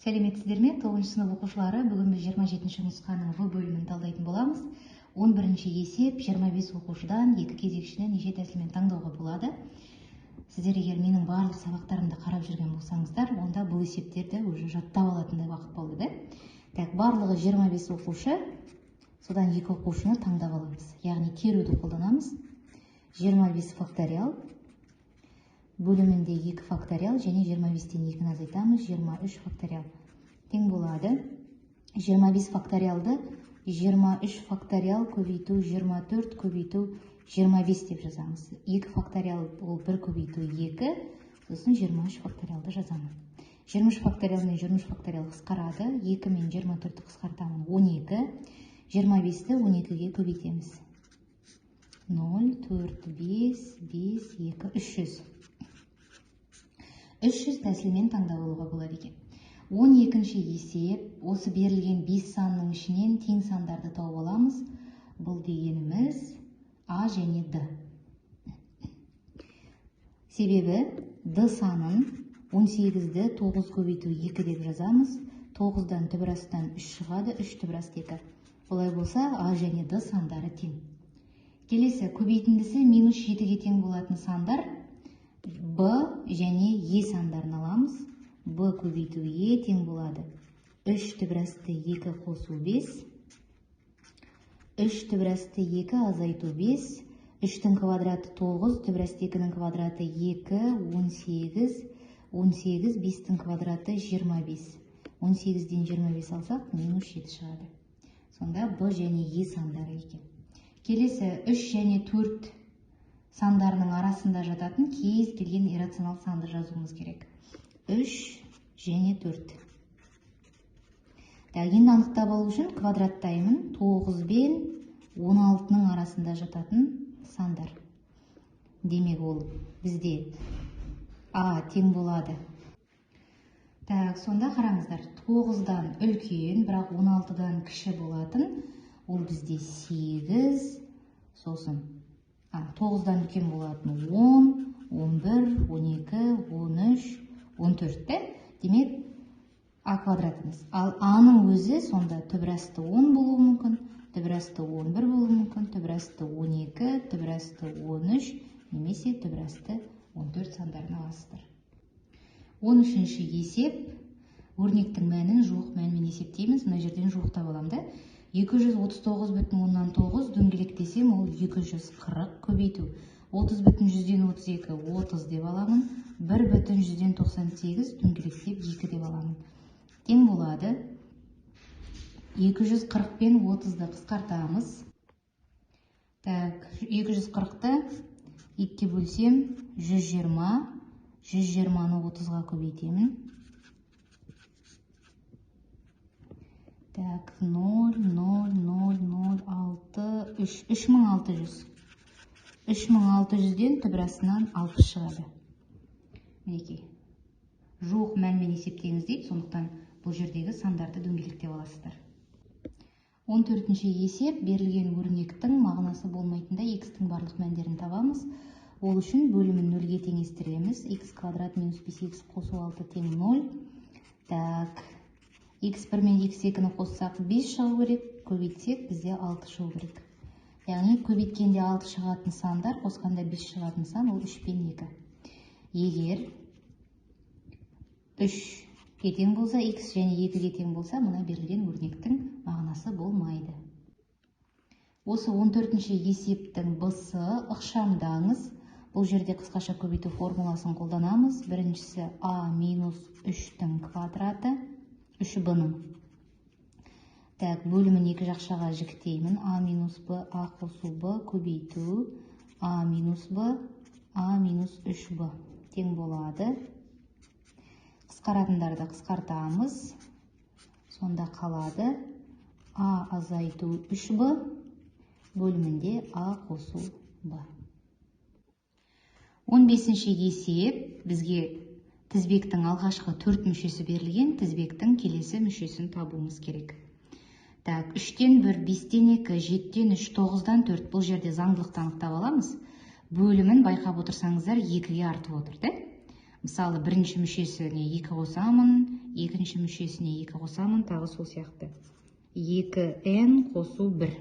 Сәлеметсіздер ме? 9 сынып оқушылары, бүгін біз 27 нұсқаның В бөлімін талдайтын боламыз. 11 есеп 25 оқушыдан 2 кезекшіні неше тәсілмен таңдауға болады. Сіздер егер менің барлық сабақтарымды қарап жүрген болсаңыздар, онда бұл есептерді уже жаттап алатындай уақыт болды, да? Так, барлығы 25 оқушы, содан 2 оқушыны таңдап аламыз. Яғни теруді қолданамыз. 25 факториал бөлімінде 2 факториал және 25-тен 2-ні азайтамыз, 23 факториал. Тең болады. 25 факториалды 23 факториал көбейту 24 көбейту 25 деп жазамыз. 2 факториал ол 1 көбейту 2, сосын 23 факториалды жазамын. 23 факториал мен 23 факториал қысқарады. 2 мен 24-ті қысқартамын 12. 25-ті 12-ге көбейтеміз. 0, 4, 5, 5, 2, 300. 300 тәсілмен таңдап алуға болады екен. 12-ші есеп, осы берілген 5 санның ішінен тең сандарды тауып аламыз. Бұл дегеніміз А және Д. Себебі Д санын 18-ді 9 көбейту 2 деп жазамыз. 9-дан түбірастан 3 шығады, 3 түбіраст 2. Олай болса, А және Д сандары тең. Келесі көбейтіндісі минус 7-ге тең болатын сандар Б және Е сандарын аламыз. Б көбейту Е тең болады. 3 түбірасты 2 қосу 5. 3 түбірасты 2 азайту 5. 3-тің квадраты 9, түбірасты 2-нің квадраты 2, 18. 18, 5-тің квадраты 25. 18-ден 25 алсақ, минус 7 шығады. Сонда Б және Е сандары екен. Келесі 3 және 4 сандарының арасында жататын кез келген иррационал санды жазуымыз керек. 3 және 4. Енді анықтап алу үшін квадраттаймын. 9 бен 16-ның арасында жататын сандар. Демек ол бізде А тең болады. Сонда қараңыздар, 9-дан үлкен, бірақ 16-дан кіші болатын, ол бізде 8, сосын 9-дан үлкен болатын 10, 11, 12, 13, 14. Демек, А квадратымыз. Ал Аның өзі сонда түбірасты 10 болуы мүмкін, түбірасты 11 болуы мүмкін, түбірасты 12, түбірасты 13, немесе түбірасты 14 сандарын аласыздар. 13-ші есеп, өрнектің мәнін жуық мәнмен есептейміз. Мына жерден жуықтап аламды. 239,9 дөңгелектесем, ол 240 көбейту. 30,132 30 деп аламын. 1,198 дөңгелектеп 2 деп аламын. Тең болады. 240 пен 30-ды қысқартамыз. 240-ты 2-ке бөлсем 120. 120-ны 30-ға көбейтемін. 0, 0, 0, 0, 6, 3, 3600. 3600-ден түбірасынан 60 шығады. Мінекей. Жуық мәнмен есептеңіз дейді, сондықтан бұл жердегі сандарды дөңгелектеп аласыздар. 14-ші есеп, берілген өрнектің мағынасы болмайтында x-тің барлық мәндерін табамыз. Ол үшін бөлімін 0-ге теңестіреміз. X квадрат минус 5x қосу 6 тең 0. X1 мен X2-ні қоссақ 5 шығу керек, көбейтсек бізде 6 шығу керек. Яғни көбейткенде 6 шығатын сандар, қосқанда 5 шығатын сан, ол 3 пен 2. Егер 3-ге тең болса, X және 2-ге тең болса, мұна берілген өрнектің мағынасы болмайды. Осы 14-ші есептің Б-сы ықшамдаңыз. Бұл жерде қысқаша көбейту формуласын қолданамыз. Біріншісі А минус 3-тің квадраты, 3Б-ның. Бөлімін 2 жақшаға жіктеймін. А минус Б, А қосу Б, көбейту. А минус Б, А минус 3Б. Тең болады. Қысқаратындарды қысқартамыз. Сонда қалады. А азайту 3Б, бөлімінде А қосу Б. 15-ші есеп, бізге тізбектің алғашқы 4 мүшесі берілген, тізбектің келесі мүшесін табуымыз керек. 3-тен 1, 5-тен 2, 7-тен 3, 9-дан 4, бұл жерде заңдылықты анықтап аламыз. Бөлімін байқап отырсаңыздар 2-ге артып отыр. Мысалы, бірінші мүшесіне 2 қосамын, екінші мүшесіне 2 қосамын, тағы сол сияқты. 2n қосу 1.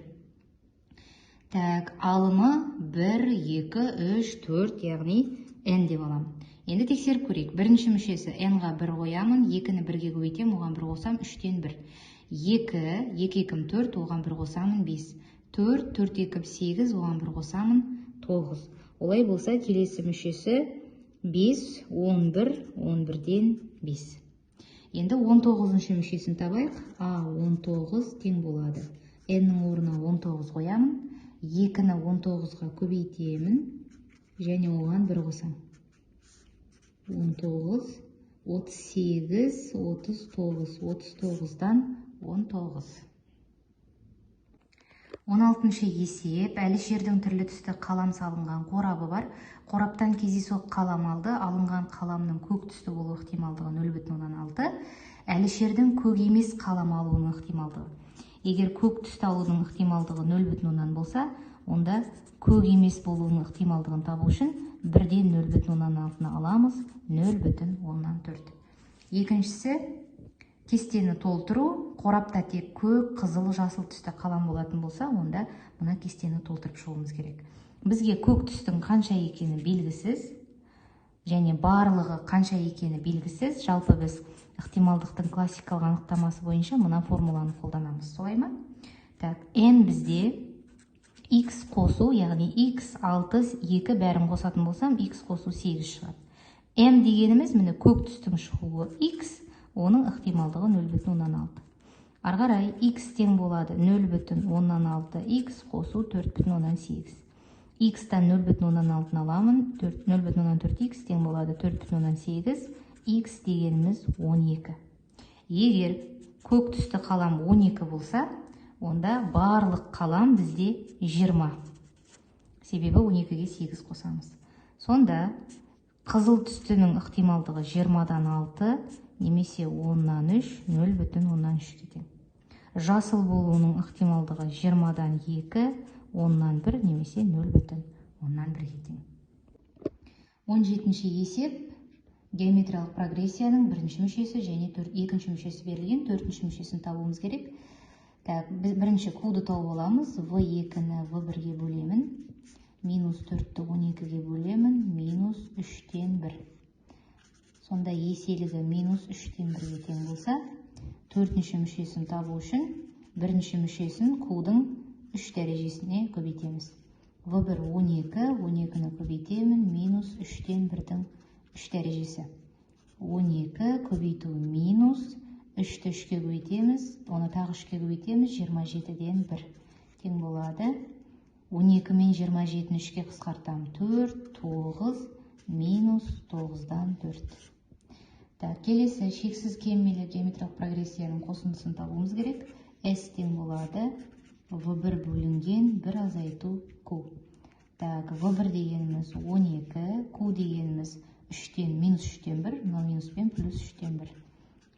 Так, алымы 1, 2, 3, 4, яғни n деп аламын. Енді тексеріп көрейік. Бірінші мүшесі n-ға 1 қоямын, 2-ні 1-ге көбейтем, оған 1 қосам, 3-тен 1. 2, 2 екім 4, оған 1 қосамын, 5. 4, 4 екім 8, оған 1 қосамын, 9. Олай болса, келесі мүшесі 5, 11, 11-ден 5. Енді 19-шы мүшесін табайық. А 19 тең болады. n-нің орнына 19 қоямын, 2-ні 19-ға көбейтемін, және оған 1 қосам. 19, 38, 39, 39-дан 19. 16-шы есеп, әлі жердің түрлі түсті қалам салынған қорабы бар. Қораптан кездейсоқ қалам алды, алынған қаламның көк түсті болу ықтималдығы 0,6. Әлі жердің көк емес қалам алуының ықтималдығы. Егер көк түсті алудың ықтималдығы 0,0 болса, онда көк емес болуының ықтималдығын табу үшін 1-ден 0,6-ны аламыз, 0,4. Екіншісі, кестені толтыру. Қорапта тек көк, қызыл, жасыл түсті қалам болатын болса, онда мұна кестені толтырып шығуымыз керек. Бізге көк түстің қанша екені белгісіз, және барлығы қанша екені белгісіз. Жалпы біз ықтималдықтың классикалық анықтамасы бойынша мұна формуланы қолданамыз. Солай ма? Так, n бізде x қосу, яғни x 6, 2 бәрін қосатын болсам, x қосу 8 шығады. m дегеніміз міне көк түстің шығуы x, оның ықтималдығы 0,6. Арғарай x тең болады 0,6, x қосу 4,8. x-тан 0,6 аламын, 0,4x тең болады 4,8, x дегеніміз 12. Егер көк түсті қалам 12 болса, онда барлық қалам бізде 20. Себебі 12-ге 8 қосамыз. Сонда қызыл түстінің ықтималдығы 20-дан 6, немесе 10-нан 3, 0,3 кетен. Жасыл болуының ықтималдығы 20-дан 2, 10-нан 1, немесе 0,1 кетен. 17-ші есеп, геометриялық прогрессияның бірінші мүшесі және екінші мүшесі берілген, төртінші мүшесін табуымыз керек. Біз бірінші q-ды тауып аламыз. v2-ні v1-ге бөлемін, минус 4-ті 12-ге бөлемін, минус 3-тен 1. Сонда еселігі минус 3-тен 1-ге тең болса, төртінші мүшесін табу үшін бірінші мүшесін q-дың 3 дәрежесіне көбейтеміз. v1 12, 12-ні көбейтемін, минус 3-тен 1-дің 3 дәрежесі. 12 көбейту минус 3-ті 3-ке көбейтеміз, оны тағы 3-ке көбейтеміз, 27-ден 1 тең болады. 12 мен 27-ні 3-ке қысқартам, 4, 9, минус 9-дан 4. Келесі шексіз кеммелі геометриялық прогрессияның қосындысын табуымыз керек. S тең болады v1 бөлінген 1 азайту q. v1 дегеніміз 12, q дегеніміз 3-тен минус 3-тен 1, мына минуспен плюс 3-тен 1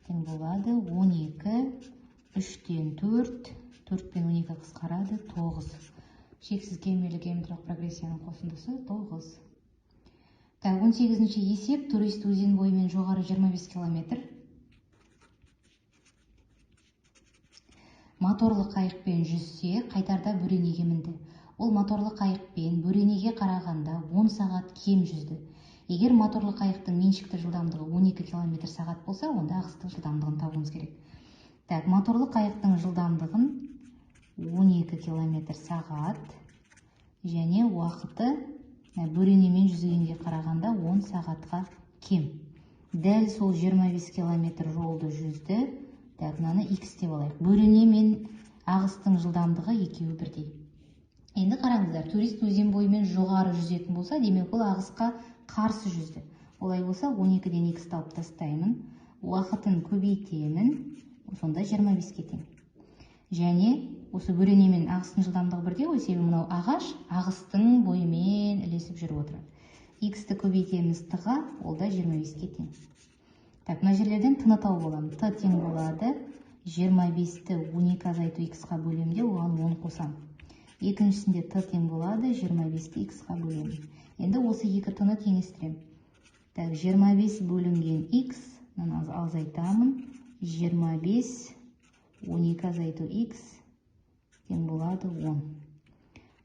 тең болады. 12, 3-тен 4, 4 пен 12 қысқарады, 9. Шексіз кеммелі геометриялық прогрессияның қосындысы 9. 18-ші есеп, турист өзен бойымен жоғары 25 км. Моторлы қайықпен жүзсе, қайтарда бөренеге мінді. Ол моторлы қайықпен бөренеге қарағанда 10 сағат кем жүзді. Егер моторлы қайықтың меншікті жылдамдығы 12 км сағат болса, онда ағыстық жылдамдығын табуымыз керек. Моторлы қайықтың жылдамдығын 12 км сағат және уақыты бөренемен жүзгенге қарағанда 10 сағатқа кем. Дәл сол 25 км жолды жүзді. Мынаны x деп алайық. Бөрене мен ағыстың жылдамдығы екеуі бірдей. Енді қараңыздар, турист өзен бойымен жоғары жүзетін болса, демек ол ағысқа қарсы жүзді. Олай болса 12-ден x тауып тастаймын, уақытын көбейтемін, сонда 25-ке тең. Және осы бөрене мен ағыстың жылдамдығы бірдей ғой, себебі мынау ағаш ағыстың бойымен ілесіп жүріп отырады. X-ті көбейтеміз t-ға, ол да 25-ке тең. Мына жерлерден t-ны тауып аламын. T тең болады 25-ті 12 азайту x-қа бөлемде, оған 10 қосам. Екіншісінде t тең болады 25-ті x-қа бөлемін. Енді осы екі t-ны теңестірем. 25 бөлінген x мынаны азайтамын. 25 12 азайту x тең болады 10.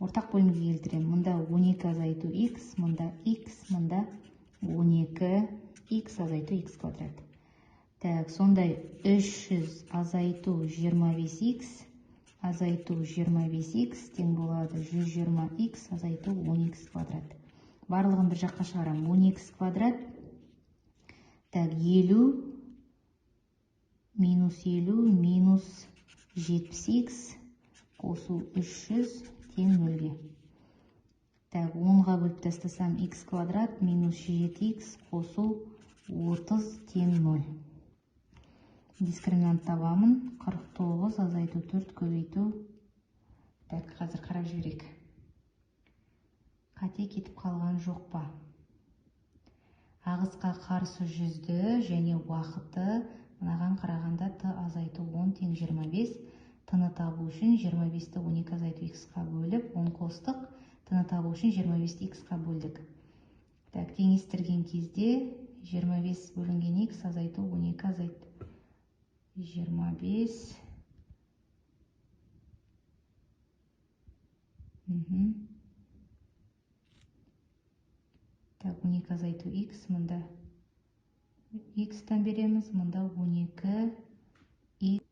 Ортақ бөлімге келтіремін. Мұнда 12 азайту x, мұнда x, мұнда 12 x азайту x квадрат. Так, сондай 300 азайту 25x азайту 25x тең болады 120x азайту 10x квадрат. Барлығын бір жаққа шығарам. 10x квадрат. Так, 50 минус 50 минус 70x қосу 300 тең 0-ге. Так, 10-ға бөліп тастасам x квадрат минус 7x қосу 30 тең 0. Дискриминант табамын. 49 азайту 4 көбейту. Так, қазір қарап жіберейік. Қате кетіп қалған жоқ па? Ағысқа қарсы жүзді және уақыты мынаған қарағанда т азайту 10 тең 25. Тыны табу үшін 25-ті 12 азайту x-қа бөліп, 10 қостық. Тыны табу үшін 25-ті x-қа бөлдік. Так, теңестірген кезде 25 бөлінген x азайту 12 азайту 25. Так, 12 азайту x, мұнда x-тан береміз, мұнда 12 x.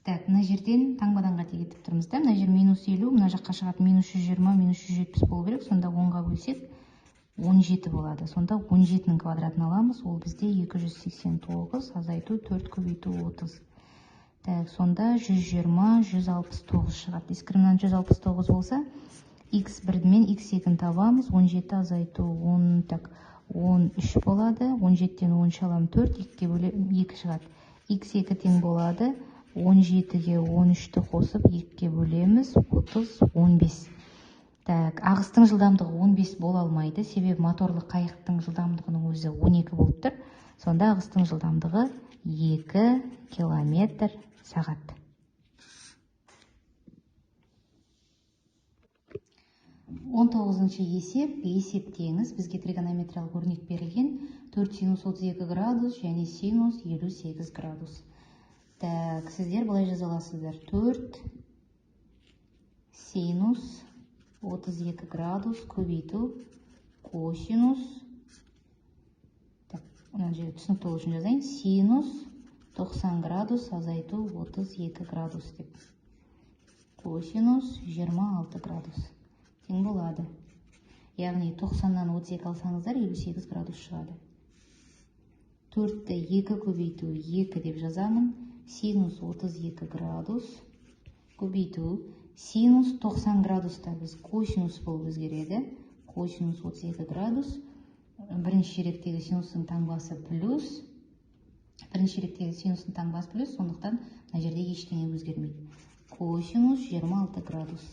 Так, мына жерден таңбадан қате кетіп тұрмыз да. Мына жер минус 50, мына жаққа шығады минус 120, минус 170 болу керек. Сонда 10-ға бөлсек 17 болады. Сонда 17-нің квадратын аламыз. Ол бізде 289 азайту 4 көбейту 30. Так, сонда 120, 169 шығады. Дискриминант 169 болса, x1 мен x2-ні табамыз. 17 азайту 10, так, 13 болады. 17-тен 10 шалам 4, 2 шығады. x2 тең болады. 17-ге 13-ті қосып 2-ге бөлеміз. 30, 15. Так, ағыстың жылдамдығы 15 бола алмайды. Себебі моторлы қайықтың жылдамдығының өзі 12 болып тұр. Сонда ағыстың жылдамдығы 2 километр сағат. 19-шы есептеңіз. Бізге тригонометриялық өрнек берілген. 4 синус 32 градус және синус 58 градус. Так, сіздер былай жаза аласыздар. 4 синус 32 градус көбейту косинус. Так, мына жерде түсінікті болу үшін жазайын. Синус 90 градус азайту 32 градус деп. Косинус 26 градус тең болады. Яғни 90-нан 32 алсаңыздар 58 градус шығады. 4-ті 2 көбейту 2 деп жазамын. Синус 32 градус көбейту синус 90 градуста біз косинус болып өзгереді. Косинус 32 градус. Бірінші ширектегі синустың таңбасы плюс. Бірінші ширектегі синустың таңбасы плюс, сондықтан мына жерде ештеңе өзгермейді. Косинус 26 градус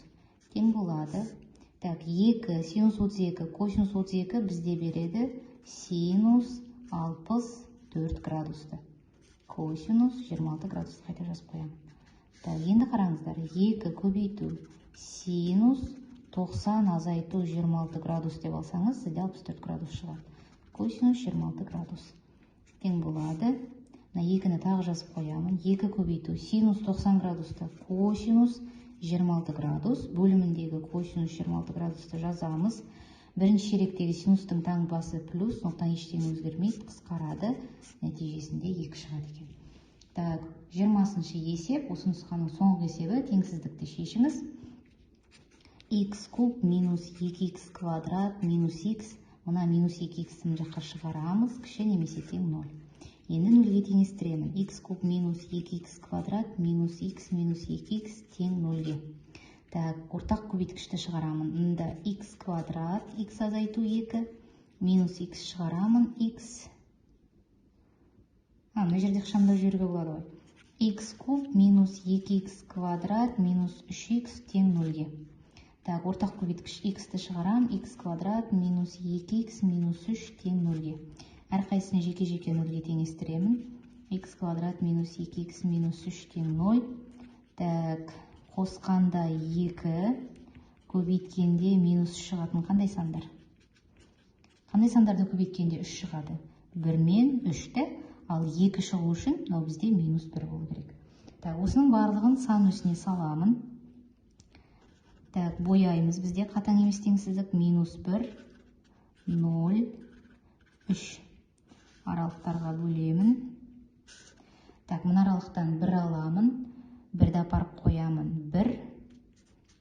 тең болады. Так, 2 синус 32, косинус 32 бізде береді синус 64 градусты. Косинус 26 градусты қайта жазып қоямын. Так, енді қараңыздар, 2 көбейту синус 90 азайту 26 градус деп алсаңыз, сізде 64 градус шығады. Косинус 26 градус тең болады. Мына 2-ні тағы жазып қоямын. 2 көбейту синус 90 градусты косинус 26 градус. Бөліміндегі косинус 26 градусты жазамыз. Бірінші ширектегі синустың таңбасы плюс, сондықтан ештеңе өзгермейді, қысқарады. Нәтижесінде 2 шығады екен. Так, 20-шы есеп, осы нұсқаның соңғы есебі, теңсіздікті шешіңіз. X куб минус 2x квадрат минус x. Мұна минус 2x-ін жаққа шығарамыз, кіші немесе тең 0. Енді 0-ге теңестіремін. X куб минус 2x квадрат минус x минус 2x тең 0-ге. Так, ортақ көбейткішті шығарамын. Мұнда x квадрат, x азайту 2, минус x шығарамын, x. Мына жерде қышамдау жүйеге болады ғой. X куб минус 2x квадрат минус 3x тең 0-ге. Так, ортақ көбейткіш x-ті шығарам, x квадрат минус 2x минус 3 тең 0-ге. Әрқайсыны жеке-жеке 0-ге теңестіремін. X квадрат минус 2x минус 3 тең 0. Так, қосқанда 2, көбейткенде минус 3 шығатын қандай сандар? Қандай сандарды көбейткенде 3 шығады? 1 мен 3-ті, ал 2 шығу үшін мынау бізде минус 1 болу керек. Так, осының барлығын сан үстіне саламын. Так, бояймыз бізде қатаң емес теңсіздік минус 1, 0, 3 аралықтарға бөлемін. Так, мына аралықтан 1 аламын, 1-ді апарып қоямын, 1,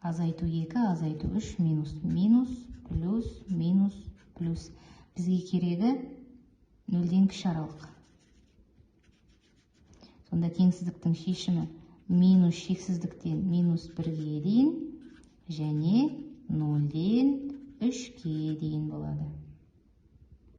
азайту 2, азайту 3, минус, минус, плюс, минус, плюс. Бізге керегі 0-ден кіші аралық. Сонда теңсіздіктің шешімі минус шексіздіктен минус 1-ге дейін және 0-ден 3-ге дейін болады.